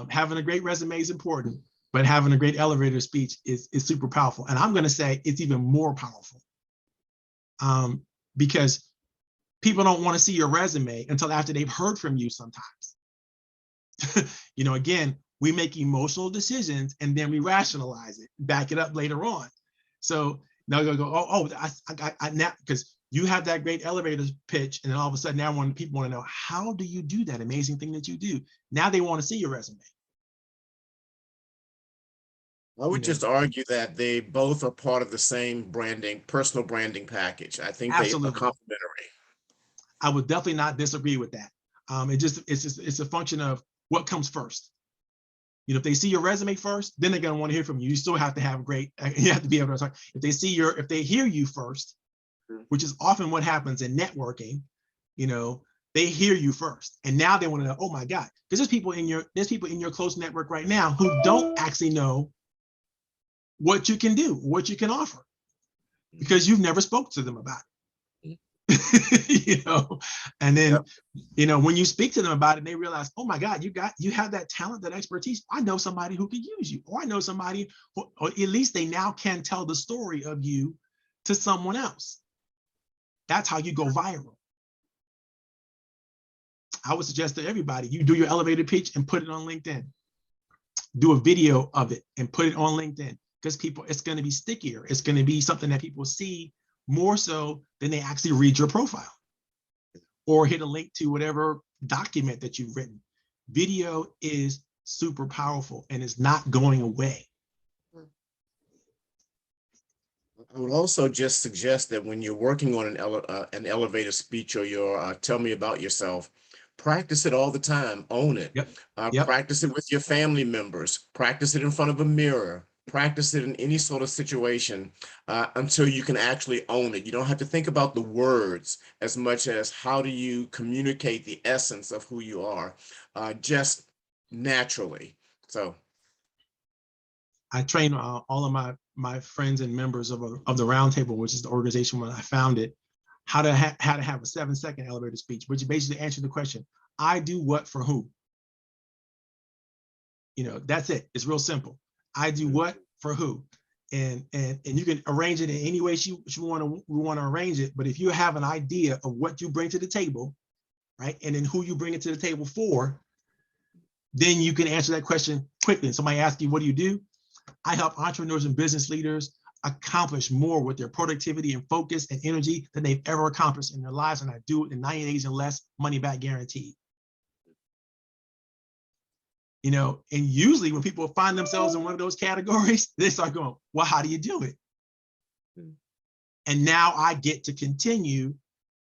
Having a great resume is important, but having a great elevator speech is super powerful. And I'm going to say it's even more powerful because people don't want to see your resume until after they've heard from you sometimes. Again, we make emotional decisions and then we rationalize it, back it up later on. So now you'll go, I now, because you have that great elevator pitch, and then all of a sudden now people want to know, how do you do that amazing thing that you do? Now they want to see your resume. I would just argue that they both are part of the same personal branding package. I think they are complementary. I would definitely not disagree with that. It's a function of what comes first. If they see your resume first, then they're going to want to hear from you. You still have to have you have to be able to talk. If they hear you first, which is often what happens in networking, they hear you first. And now they want to know, oh my God, because there's people in your close network right now who don't actually know what you can do, what you can offer, because you've never spoke to them about it. And then, when you speak to them about it, they realize, oh my God, you have that talent, that expertise. I know somebody who could use you, or I know somebody who, or at least they now can tell the story of you to someone else. That's how you go viral. I would suggest to everybody, you do your elevator pitch and put it on LinkedIn. Do a video of it and put it on LinkedIn, because it's going to be stickier. It's going to be something that people see more so than they actually read your profile or hit a link to whatever document that you've written. Video is super powerful and it's not going away. I would also just suggest that when you're working on an elevator speech or your tell me about yourself, practice it all the time. Own it. Practice it with your family members. Practice it in front of a mirror. Practice it in any sort of situation until you can actually own it. You don't have to think about the words as much as how do you communicate the essence of who you are, just naturally. So I train all of my friends and members of the Roundtable, which is the organization when I founded, how to have a 7-second elevator speech, which basically answers the question, I do what for who? That's it. It's real simple. I do what for who, and you can arrange it in any way you want to arrange it. But if you have an idea of what you bring to the table, right, and then who you bring it to the table for, then you can answer that question quickly. And somebody asks you, what do you do? I help entrepreneurs and business leaders accomplish more with their productivity and focus and energy than they've ever accomplished in their lives, and I do it in 90 days and less, money back guaranteed. And usually when people find themselves in one of those categories, they start going, well, how do you do it? And now I get to continue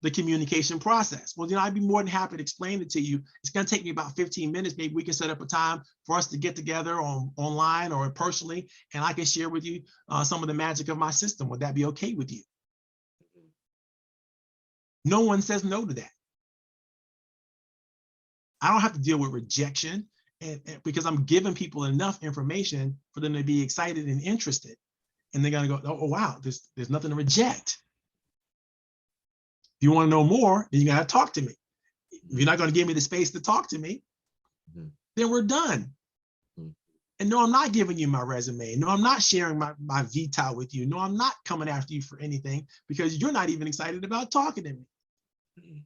the communication process. Well, I'd be more than happy to explain it to you. It's going to take me about 15 minutes. Maybe we can set up a time for us to get together online or personally, and I can share with you some of the magic of my system. Would that be okay with you? No one says no to that. I don't have to deal with rejection. And because I'm giving people enough information for them to be excited and interested. And they're going to go, oh, wow, there's nothing to reject. If you want to know more, then you got to talk to me. If you're not going to give me the space to talk to me, then we're done. And no, I'm not giving you my resume. No, I'm not sharing my vita with you. No, I'm not coming after you for anything because you're not even excited about talking to me.